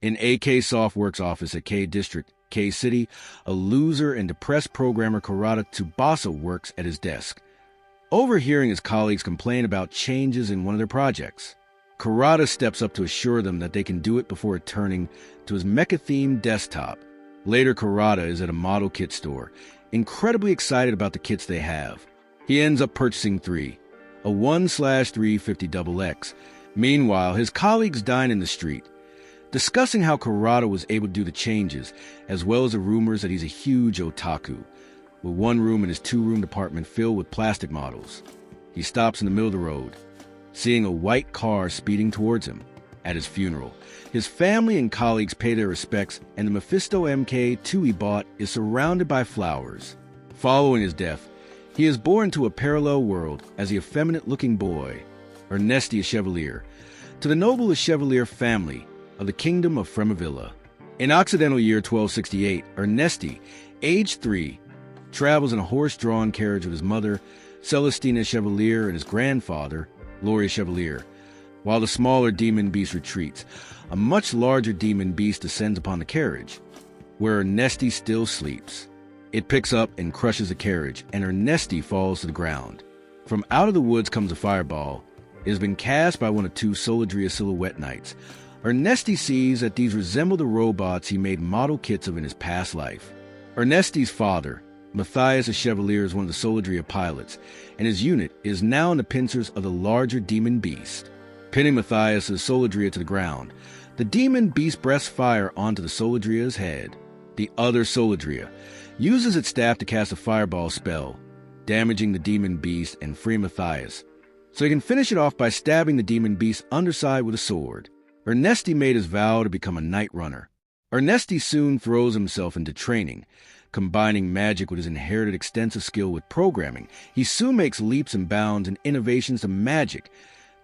In AK Softworks' office at K District, K City, a loser and depressed programmer Karada Tsubasa works at his desk. Overhearing his colleagues complain about changes in one of their projects, Karada steps up to assure them that they can do it before returning to his mecha-themed desktop. Later, Karada is at a model kit store, incredibly excited about the kits they have. He ends up purchasing 3, a 1/350XX. Meanwhile, his colleagues dine in the street, discussing how Karada was able to do the changes, as well as the rumors that he's a huge otaku, with one room in his 2-room department filled with plastic models. He stops in the middle of the road, seeing a white car speeding towards him. At his funeral, his family and colleagues pay their respects, and the Mephisto MK2 he bought is surrounded by flowers. Following his death, he is born into a parallel world as the effeminate-looking boy, Ernesti Chevalier, to the noble Chevalier family of the Kingdom of Fremavilla. In Occidental year 1268, Ernesti, aged 3, travels in a horse-drawn carriage with his mother, Celestina Chevalier, and his grandfather, Laurie Chevalier. While the smaller demon beast retreats, a much larger demon beast descends upon the carriage, where Ernesti still sleeps. It picks up and crushes the carriage, and Ernesti falls to the ground. From out of the woods comes a fireball. It has been cast by one of 2 Solidria Silhouette Knights. Ernesti sees that these resemble the robots he made model kits of in his past life. Ernesti's father, Matthias Chevalier, is one of the Solidria pilots, and his unit is now in the pincers of the larger demon beast. Pinning Matthias' Solidria to the ground, the demon beast breaths fire onto the Solidria's head. The other Solidria uses its staff to cast a fireball spell, damaging the demon beast and free Matthias, so he can finish it off by stabbing the demon beast's underside with a sword. Ernesti made his vow to become a Knight Runner. Ernesti soon throws himself into training, combining magic with his inherited extensive skill with programming. He soon makes leaps and bounds and innovations to magic,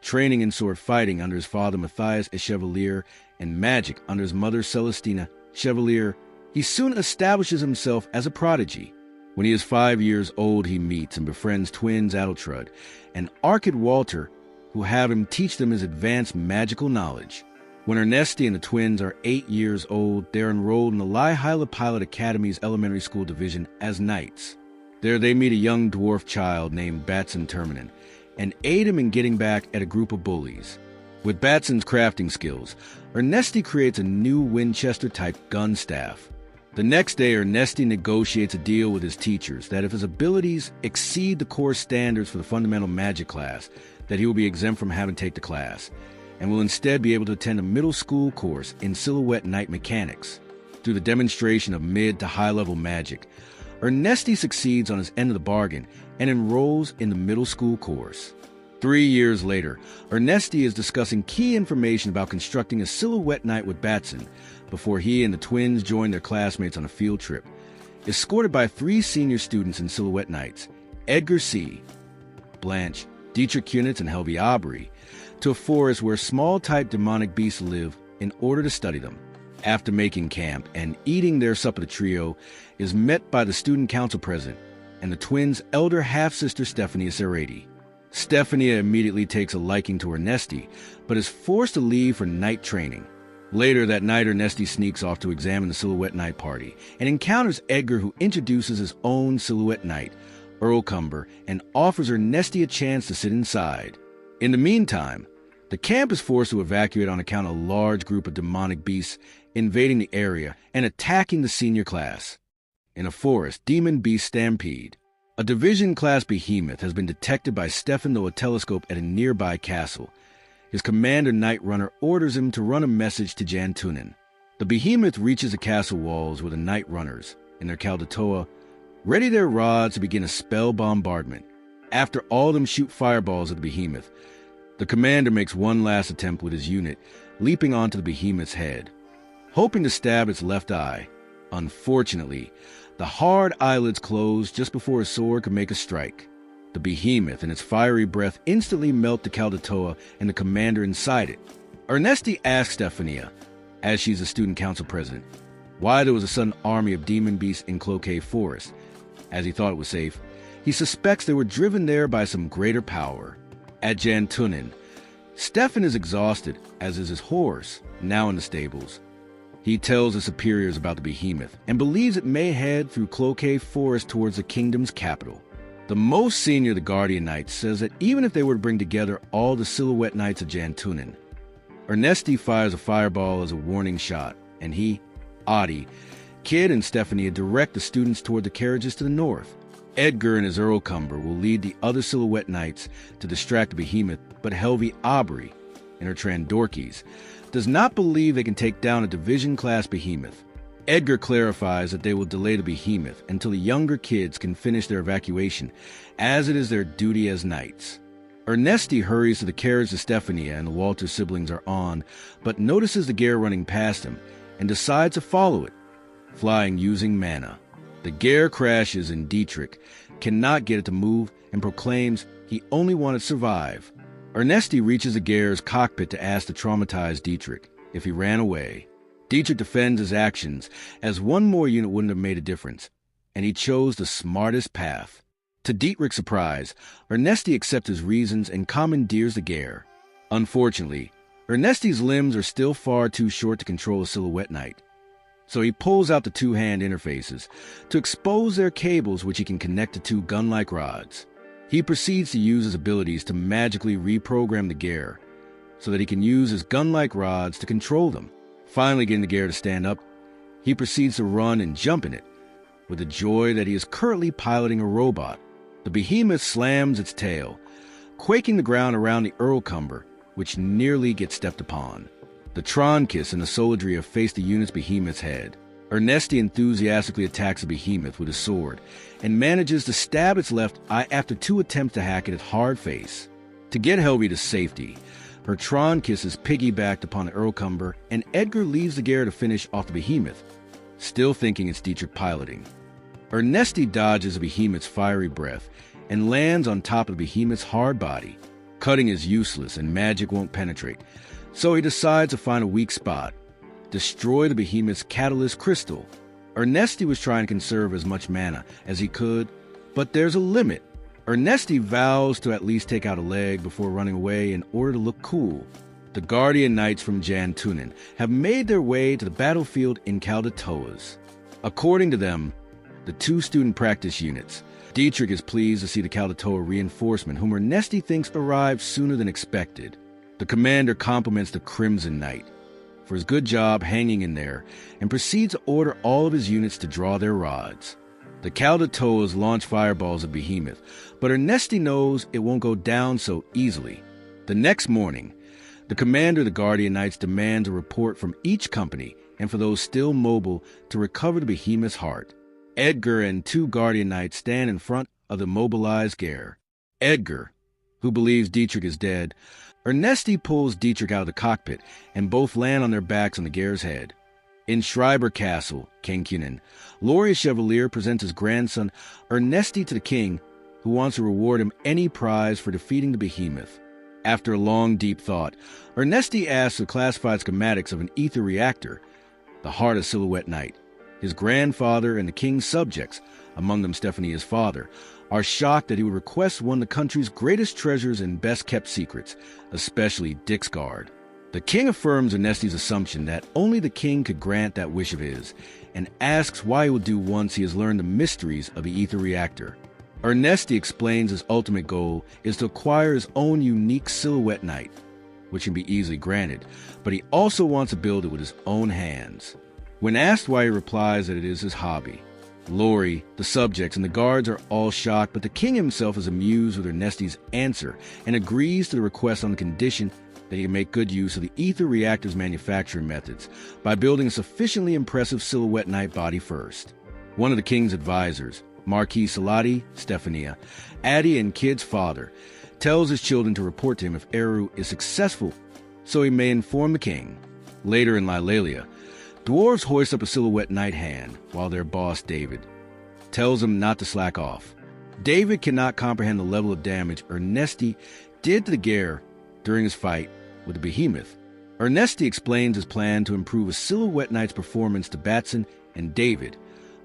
training in sword fighting under his father Matthias Chevalier and magic under his mother Celestina Chevalier. He soon establishes himself as a prodigy. When he is 5 years old, he meets and befriends twins Adeltrud and Arkid Walter, who have him teach them his advanced magical knowledge. When Ernesti and the twins are 8 years old, they are enrolled in the Laihala Pilot Academy's elementary school division as knights. There they meet a young dwarf child named Batson Terminin and aid him in getting back at a group of bullies. With Batson's crafting skills, Ernesti creates a new Winchester-type gun staff. The next day, Ernesti negotiates a deal with his teachers that if his abilities exceed the core standards for the fundamental magic class, that he will be exempt from having to take the class, and will instead be able to attend a middle school course in Silhouette Knight mechanics. Through the demonstration of mid to high-level magic, Ernesti succeeds on his end of the bargain and enrolls in the middle school course. 3 years later, Ernesti is discussing key information about constructing a Silhouette Knight with Batson before he and the twins join their classmates on a field trip. Escorted by 3 senior students in Silhouette Knights, Edgar C., Blanche, Dietrich Kunitz, and Helvi Aubrey, to a forest where small-type demonic beasts live in order to study them. After making camp and eating their supper, the trio is met by the student council president and the twins' elder half-sister Stephania Serrati. Stephania immediately takes a liking to Ernesti, but is forced to leave for night training. Later that night, Ernesti sneaks off to examine the Silhouette Knight party and encounters Edgar, who introduces his own Silhouette Knight, Earl Cumber, and offers Ernesti a chance to sit inside. In the meantime, the camp is forced to evacuate on account of a large group of demonic beasts invading the area and attacking the senior class. In a forest, demon beast stampede. A division-class behemoth has been detected by Stefan through a telescope at a nearby castle. His commander, Knight Runner, orders him to run a message to Jantunen. The behemoth reaches the castle walls where the Knight Runners, in their Kaldatoa, ready their rods to begin a spell bombardment. After all of them shoot fireballs at the behemoth, the commander makes one last attempt with his unit, leaping onto the behemoth's head, hoping to stab its left eye. Unfortunately, the hard eyelids close just before his sword could make a strike. The behemoth and its fiery breath instantly melt the Kaldatoa and the commander inside it. Ernesti asks Stephania, as she's the student council president, why there was a sudden army of demon beasts in Cloquet Forest. As he thought it was safe, he suspects they were driven there by some greater power. At Jantunen, Stefan is exhausted, as is his horse, now in the stables. He tells his superiors about the behemoth and believes it may head through Cloquet Forest towards the kingdom's capital. The most senior of the Guardian Knights says that even if they were to bring together all the Silhouette Knights of Jantunen, Ernesti fires a fireball as a warning shot, and he, Adi, Kid, and Stephanie direct the students toward the carriages to the north. Edgar and his Earlcumber will lead the other Silhouette Knights to distract the behemoth, but Helvi Aubrey and her Trandorkies does not believe they can take down a division-class behemoth. Edgar clarifies that they will delay the behemoth until the younger kids can finish their evacuation, as it is their duty as knights. Ernesti hurries to the carriage that Stephania and the Walter siblings are on, but notices the Gare running past him and decides to follow it, flying using mana. The Gare crashes and Dietrich cannot get it to move and proclaims he only wanted to survive. Ernesti reaches the Gare's cockpit to ask the traumatized Dietrich if he ran away. Dietrich defends his actions, as one more unit wouldn't have made a difference, and he chose the smartest path. To Dietrich's surprise, Ernesti accepts his reasons and commandeers the Gare. Unfortunately, Ernesti's limbs are still far too short to control a Silhouette Knight, so he pulls out the two-hand interfaces to expose their cables, which he can connect to two gun-like rods. He proceeds to use his abilities to magically reprogram the Gare so that he can use his gun-like rods to control them. Finally getting the Gare to stand up, he proceeds to run and jump in it, with the joy that he is currently piloting a robot. The behemoth slams its tail, quaking the ground around the Earlcumber, which nearly gets stepped upon. The Tronkiss and the Solidria face the unit's behemoth's head. Ernesti enthusiastically attacks the behemoth with his sword and manages to stab its left eye after two attempts to hack at its hard face. To get Helvi to safety, her Tronkiss is piggybacked upon the Earlcumber, and Edgar leaves the Gare to finish off the behemoth, still thinking it's Dietrich piloting. Ernesti dodges the behemoth's fiery breath and lands on top of the behemoth's hard body. Cutting is useless and magic won't penetrate, so he decides to find a weak spot, destroy the behemoth's catalyst crystal. Ernesti was trying to conserve as much mana as he could, but there's a limit. Ernesti vows to at least take out a leg before running away in order to look cool. The Guardian Knights from Jantunen have made their way to the battlefield in Kaldatoas. According to them, the two student practice units, Dietrich is pleased to see the Kaldatoa reinforcement, whom Ernesti thinks arrived sooner than expected. The commander compliments the Crimson Knight for his good job hanging in there and proceeds to order all of his units to draw their rods. The Kaldatoas launch fireballs at Behemoth, but Ernesti knows it won't go down so easily. The next morning, the commander of the Guardian Knights demands a report from each company, and for those still mobile, to recover the Behemoth's heart. Edgar and two Guardian Knights stand in front of the mobilized Gare. Edgar, who believes Dietrich is dead, Ernesti pulls Dietrich out of the cockpit, and both land on their backs on the Gare's head. In Schreiber Castle, Kenkunen, Laurie Chevalier presents his grandson Ernesti to the king, who wants to reward him any prize for defeating the Behemoth. After a long, deep thought, Ernesti asks the classified schematics of an ether reactor, the heart of Silhouette Knight. His grandfather and the king's subjects, among them Stephania's father, are shocked that he would request one of the country's greatest treasures and best-kept secrets, especially Dixgard. The king affirms Ernesti's assumption that only the king could grant that wish of his, and asks why he will do once he has learned the mysteries of the ether reactor. Ernesti explains his ultimate goal is to acquire his own unique Silhouette Knight, which can be easily granted, but he also wants to build it with his own hands. When asked why, he replies that it is his hobby. Laurie, the subjects, and the guards are all shocked, but the king himself is amused with Ernesti's answer and agrees to the request on the condition that he can make good use of the ether reactor's manufacturing methods by building a sufficiently impressive Silhouette Knight body first. One of the king's advisors, Marquis Salati, Stephania, Addie, and Kid's father, tells his children to report to him if Eru is successful so he may inform the king. Later in Lilalia, dwarves hoist up a Silhouette Knight hand while their boss, David, tells them not to slack off. David cannot comprehend the level of damage Ernesti did to the Gare during his fight with the Behemoth. Ernesti explains his plan to improve a Silhouette Knight's performance to Batson and David,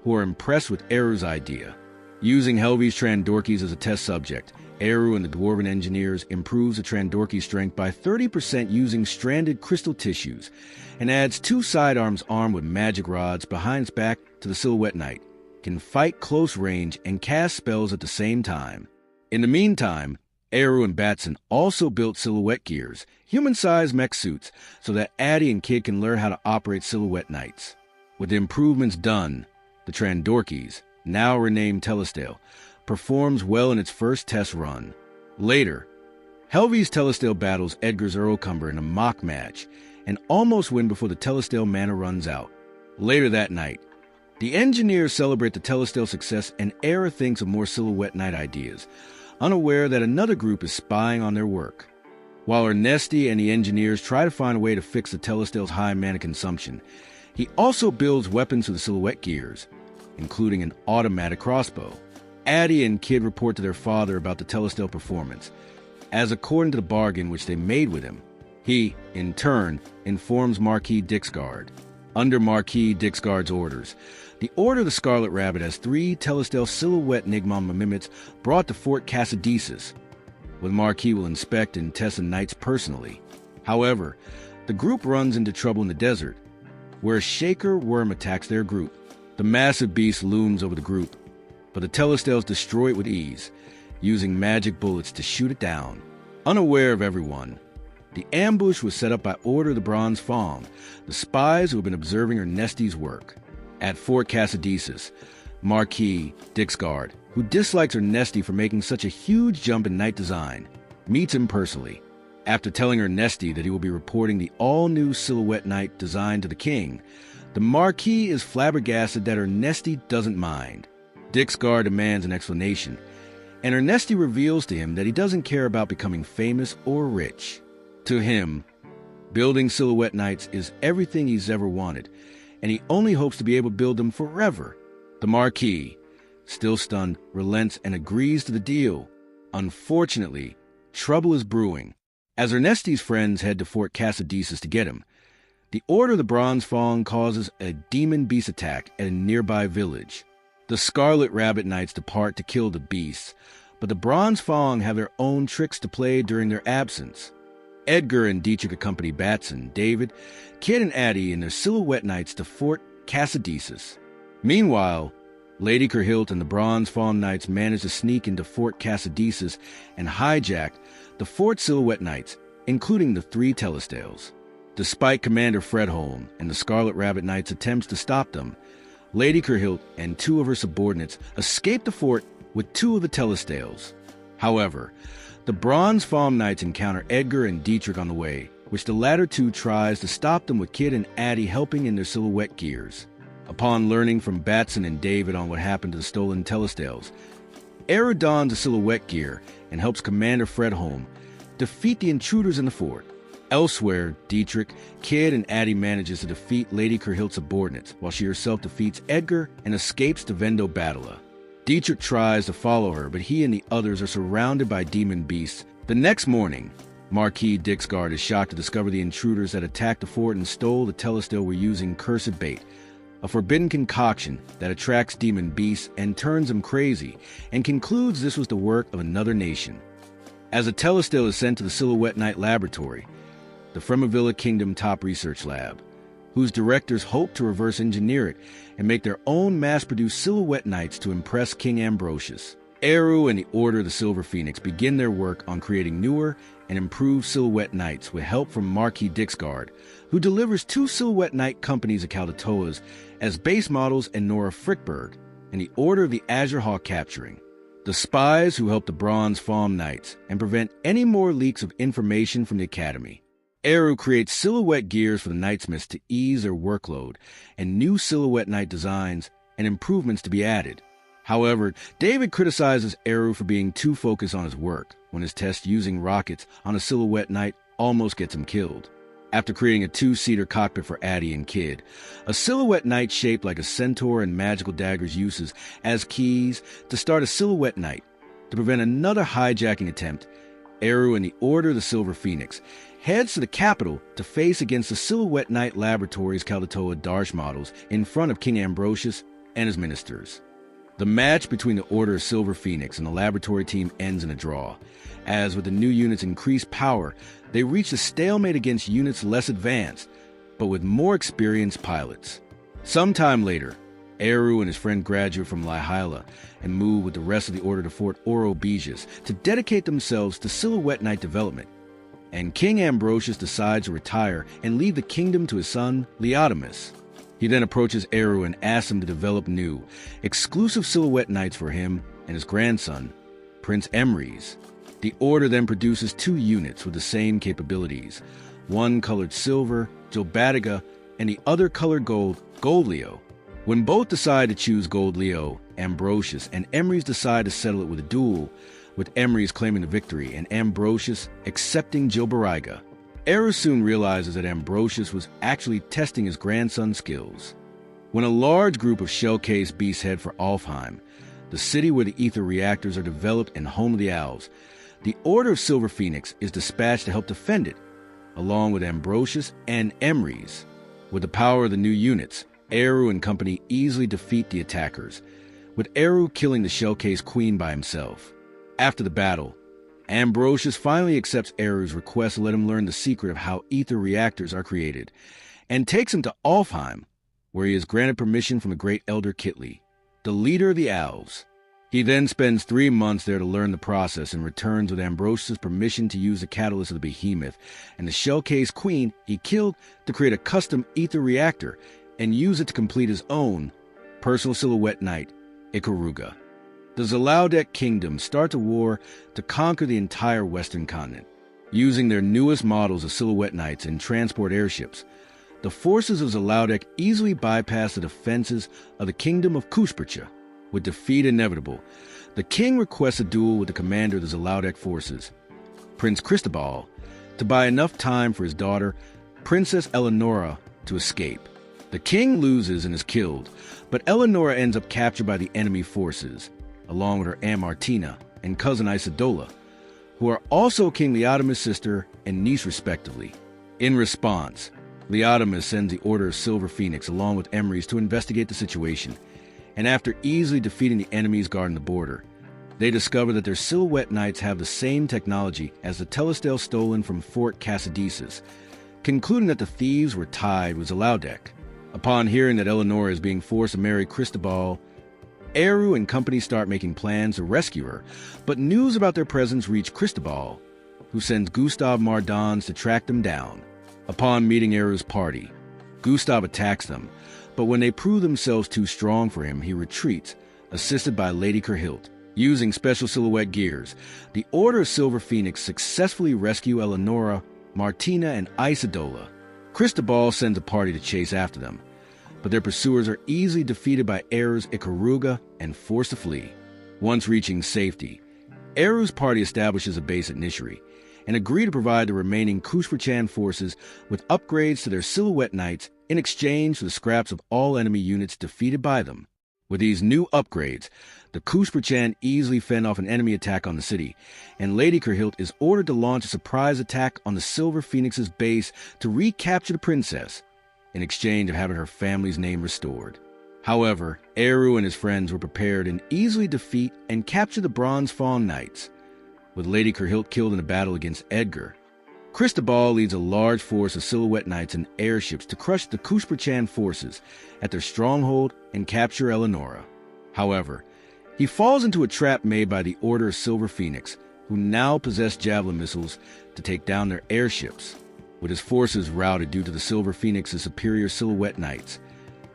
who are impressed with Eru's idea. Using Helvi's Trandorkies as a test subject, Eru and the Dwarven engineers improves the Trandorki strength by 30% using stranded crystal tissues, and adds 2 sidearms armed with magic rods behind its back to the Silhouette Knight, can fight close range and cast spells at the same time. In the meantime, Eru and Batson also built Silhouette gears, human-sized mech suits, so that Addie and Kid can learn how to operate Silhouette Knights. With the improvements done, the Trandorkis, now renamed Telestale, performs well in its first test run. Later, Helvi's Telestale battles Edgar's Earlcumber in a mock match, and almost win before the Telestale mana runs out. Later that night, the engineers celebrate the Telestale success, and Era thinks of more Silhouette Knight ideas, unaware that another group is spying on their work. While Ernesti and the engineers try to find a way to fix the Telestale's high mana consumption, he also builds weapons for the Silhouette gears, including an automatic crossbow. Addie and Kid report to their father about the Telestale performance, as according to the bargain which they made with him, he, in turn, informs Marquis Dixgard. Under Marquis Dixgard's orders, the Order of the Scarlet Rabbit has 3 Telestale Silhouette Nigma Mimics brought to Fort Cassidesis, where the Marquis will inspect and test the knights personally. However, the group runs into trouble in the desert, where a Shaker worm attacks their group. The massive beast looms over the group, but the Telestales destroy it with ease, using magic bullets to shoot it down. Unaware of everyone, the ambush was set up by Order of the Bronze Fawn, the spies who have been observing Ernesti's work. At Fort Cassidesis, Marquis Dixgard, who dislikes Ernesti for making such a huge jump in knight design, meets him personally. After telling Ernesti that he will be reporting the all-new Silhouette Knight design to the king, the Marquis is flabbergasted that Ernesti doesn't mind. Dixgard demands an explanation, and Ernesti reveals to him that he doesn't care about becoming famous or rich. To him, building Silhouette Knights is everything he's ever wanted, and he only hopes to be able to build them forever. The Marquis, still stunned, relents and agrees to the deal. Unfortunately, trouble is brewing. As Ernesti's friends head to Fort Cassidesis to get him, the Order of the Bronze Fawn causes a demon beast attack at a nearby village. The Scarlet Rabbit Knights depart to kill the beasts, but the Bronze Fawn have their own tricks to play during their absence. Edgar and Dietrich accompany Batson, David, Kid and Addie and their Silhouette Knights to Fort Cassidesis. Meanwhile, Lady Kerhilt and the Bronze Fawn Knights manage to sneak into Fort Cassidesis and hijack the Fort Silhouette Knights, including the 3 Telestales. Despite Commander Fredholm and the Scarlet Rabbit Knights' attempts to stop them, Lady Kerhilt and 2 of her subordinates escape the fort with 2 of the Telestales. However, the Bronze Fawn Knights encounter Edgar and Dietrich on the way, which the latter 2 tries to stop them with Kid and Addie helping in their Silhouette gears. Upon learning from Batson and David on what happened to the stolen Telestales, Era dons a Silhouette gear and helps Commander Fredholm defeat the intruders in the fort. Elsewhere, Dietrich, Kid, and Addie manages to defeat Lady Kerhilt's subordinates, while she herself defeats Edgar and escapes to Vendo Battala. Dietrich tries to follow her, but he and the others are surrounded by demon beasts. The next morning, Marquis Dixgard is shocked to discover the intruders that attacked the fort and stole the Telestale were using cursed bait, a forbidden concoction that attracts demon beasts and turns them crazy, and concludes this was the work of another nation. As a Telestale is sent to the Silhouette Knight Laboratory, the Fremavilla Kingdom top research lab, whose directors hope to reverse engineer it and make their own mass-produced Silhouette Knights to impress King Ambrosius. Eru and the Order of the Silver Phoenix begin their work on creating newer and improved Silhouette Knights with help from Marquis Dixgard, who delivers 2 Silhouette Knight companies of Kaldatoas as base models and Nora Frickberg, and the Order of the Azure Hawk capturing. The spies who help the Bronze Fawn Knights and prevent any more leaks of information from the Academy. Eru creates Silhouette gears for the Knightsmiths to ease their workload, and new Silhouette Knight designs and improvements to be added. However, David criticizes Eru for being too focused on his work when his test using rockets on a Silhouette Knight almost gets him killed. After creating a 2-seater cockpit for Addie and Kid, a Silhouette Knight shaped like a centaur and magical daggers uses as keys to start a Silhouette Knight. To prevent another hijacking attempt, Eru and the Order of the Silver Phoenix heads to the capital to face against the Silhouette Knight Laboratories Kaldatoa Darsh models in front of King Ambrosius and his ministers. The match between the Order of Silver Phoenix and the laboratory team ends in a draw. As with the new units' increased power, they reach a stalemate against units less advanced, but with more experienced pilots. Sometime later, Eru and his friend graduate from Lihyla and move with the rest of the Order to Fort Orobeges to dedicate themselves to Silhouette Knight development. And King Ambrosius decides to retire and leave the kingdom to his son, Leodamus. He then approaches Eru and asks him to develop new, exclusive Silhouette Knights for him and his grandson, Prince Emrys. The Order then produces 2 units with the same capabilities, one colored silver, Jobadiga, and the other colored gold, Gold Leo. When both decide to choose Gold Leo, Ambrosius and Emrys decide to settle it with a duel, with Emrys claiming the victory and Ambrosius accepting Jobariga. Eru soon realizes that Ambrosius was actually testing his grandson's skills. When a large group of shell-cased beasts head for Alfheim, the city where the ether reactors are developed and home of the Owls, the Order of Silver Phoenix is dispatched to help defend it, along with Ambrosius and Emrys. With the power of the new units, Eru and company easily defeat the attackers, with Eru killing the shell-cased queen by himself. After the battle, Ambrosius finally accepts Eru's request to let him learn the secret of how ether reactors are created, and takes him to Alfheim, where he is granted permission from the great elder Kitli, the leader of the Owls. He then spends 3 months there to learn the process and returns with Ambrosius' permission to use the catalyst of the behemoth and the shell-cased queen he killed to create a custom ether reactor and use it to complete his own personal Silhouette Knight, Ikaruga. The Zalaudek kingdom starts a war to conquer the entire western continent. Using their newest models of Silhouette Knights and transport airships, the forces of Zalaudek easily bypass the defenses of the kingdom of Kushpercha. With defeat inevitable, the king requests a duel with the commander of the Zalaudek forces, Prince Cristobal, to buy enough time for his daughter, Princess Eleonora, to escape. The king loses and is killed, but Eleonora ends up captured by the enemy forces, along with her Aunt Martina and cousin Isidola, who are also King Leodamus' sister and niece respectively. In response, Leodamus sends the Order of Silver Phoenix along with Emrys to investigate the situation, and after easily defeating the enemies guarding the border, they discover that their Silhouette Knights have the same technology as the telestel stolen from Fort Cassidesis, concluding that the thieves were tied with Zalaudek. Upon hearing that Eleanor is being forced to marry Cristobal, Eru and company start making plans to rescue her, but news about their presence reach Cristobal, who sends Gustav Mardans to track them down. Upon meeting Eru's party, Gustav attacks them, but when they prove themselves too strong for him, he retreats, assisted by Lady Kerhilt. Using special silhouette gears, the Order of Silver Phoenix successfully rescue Eleonora, Martina, and Isidola. Cristobal sends a party to chase after them, but their pursuers are easily defeated by Eru's Ikaruga and forced to flee. Once reaching safety, Eru's party establishes a base at Nishiri and agree to provide the remaining Kushperchan forces with upgrades to their Silhouette Knights in exchange for the scraps of all enemy units defeated by them. With these new upgrades, the Kushperchan easily fend off an enemy attack on the city, and Lady Kerhilt is ordered to launch a surprise attack on the Silver Phoenix's base to recapture the princess, in exchange of having her family's name restored. However, Eru and his friends were prepared and easily defeat and capture the Bronze Fawn Knights, with Lady Kerhilt killed in a battle against Edgar. Cristobal leads a large force of Silhouette Knights and airships to crush the Kushperchan forces at their stronghold and capture Eleonora. However, he falls into a trap made by the Order of Silver Phoenix, who now possess javelin missiles to take down their airships, with his forces routed due to the Silver Phoenix's superior Silhouette Knights.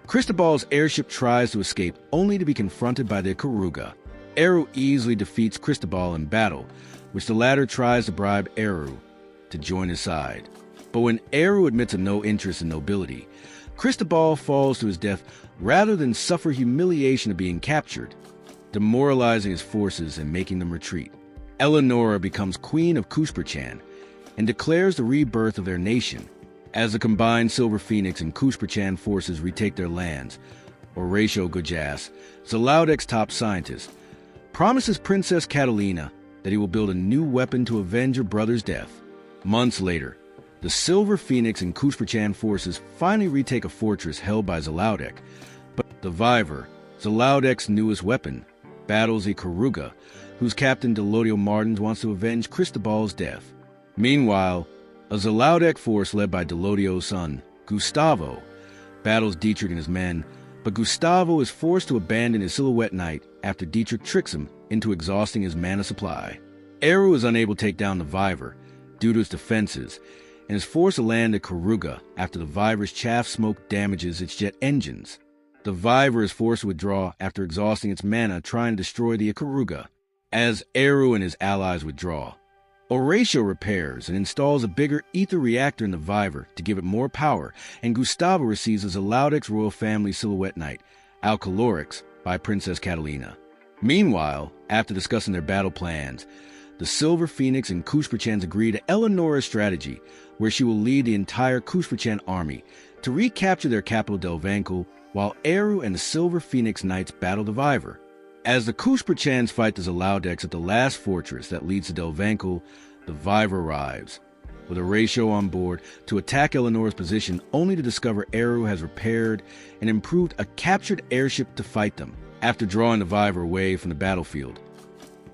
Cristobal's airship tries to escape, only to be confronted by the Ikaruga. Eru easily defeats Cristobal in battle, which the latter tries to bribe Eru to join his side. But when Eru admits a no interest in nobility, Cristobal falls to his death rather than suffer humiliation of being captured, demoralizing his forces and making them retreat. Eleonora becomes queen of Kushperchan and declares the rebirth of their nation. As the combined Silver Phoenix and Kushperchan forces retake their lands, Horatio Gujas, Zalaudek's top scientist, promises Princess Catalina that he will build a new weapon to avenge her brother's death. Months later, the Silver Phoenix and Kushperchan forces finally retake a fortress held by Zalaudek, but the Viver, Zalaudek's newest weapon, battles a Karuga, whose captain Delodio Martins wants to avenge Cristobal's death. Meanwhile, a Zalaudek force led by Delodio's son, Gustavo, battles Dietrich and his men, but Gustavo is forced to abandon his Silhouette Knight after Dietrich tricks him into exhausting his mana supply. Eru is unable to take down the Viver due to its defenses, and is forced to land at Karuga after the Viver's chaff smoke damages its jet engines. The Viver is forced to withdraw after exhausting its mana trying to destroy the Karuga. As Eru and his allies withdraw, Horatio repairs and installs a bigger ether reactor in the Viver to give it more power, and Gustavo receives a Zalaudek's royal family Silhouette Knight, Alcalorix, by Princess Catalina. Meanwhile, after discussing their battle plans, the Silver Phoenix and Kushprachans agree to Eleonora's strategy, where she will lead the entire Kushprachan army to recapture their capital Delvankel, while Eru and the Silver Phoenix Knights battle the Viver. As the Kushprachans fight the Zalaudeks at the last fortress that leads to Delvankel, the Viver arrives, with Horatio on board to attack Eleanor's position, only to discover Eru has repaired and improved a captured airship to fight them, after drawing the Viver away from the battlefield.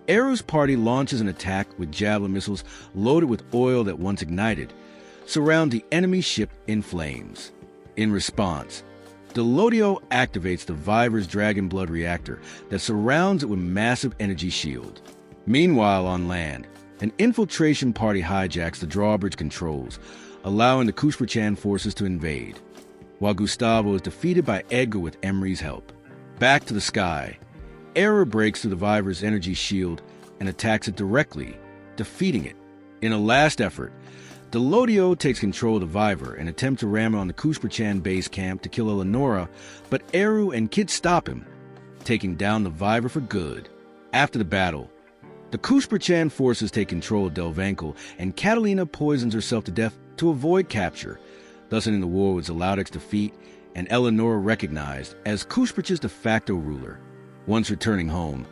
Eru's party launches an attack with javelin missiles loaded with oil that once ignited, surround the enemy ship in flames. In response, Delodio activates the Viver's Dragon Blood reactor that surrounds it with massive energy shield. Meanwhile, on land, an infiltration party hijacks the drawbridge controls, allowing the Kushprachan forces to invade, while Gustavo is defeated by Edgar with Emery's help. Back to the sky, Eru breaks through the Viver's energy shield and attacks it directly, defeating it. In a last effort, Delodio takes control of the Viver and attempts to ram it on the Kushprachan base camp to kill Eleonora, but Eru and Kid stop him, taking down the Viver for good. After the battle, the Kushprachan forces take control of Delvankel, and Catalina poisons herself to death to avoid capture, thus ending the war with Zalaudek's defeat and Eleonora recognized as Kushprach's de facto ruler. Once returning home,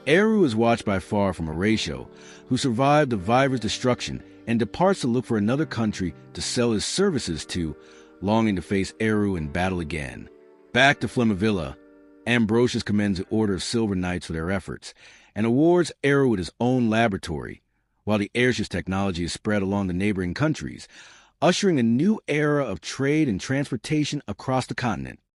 Eru is watched by far from Horatio, who survived the Viver's destruction and departs to look for another country to sell his services to, longing to face Eru in battle again. Back to Flemavilla, Ambrosius commends the Order of Silver Knights for their efforts, and awards Eru with his own laboratory, while the airship's technology is spread along the neighboring countries, ushering a new era of trade and transportation across the continent.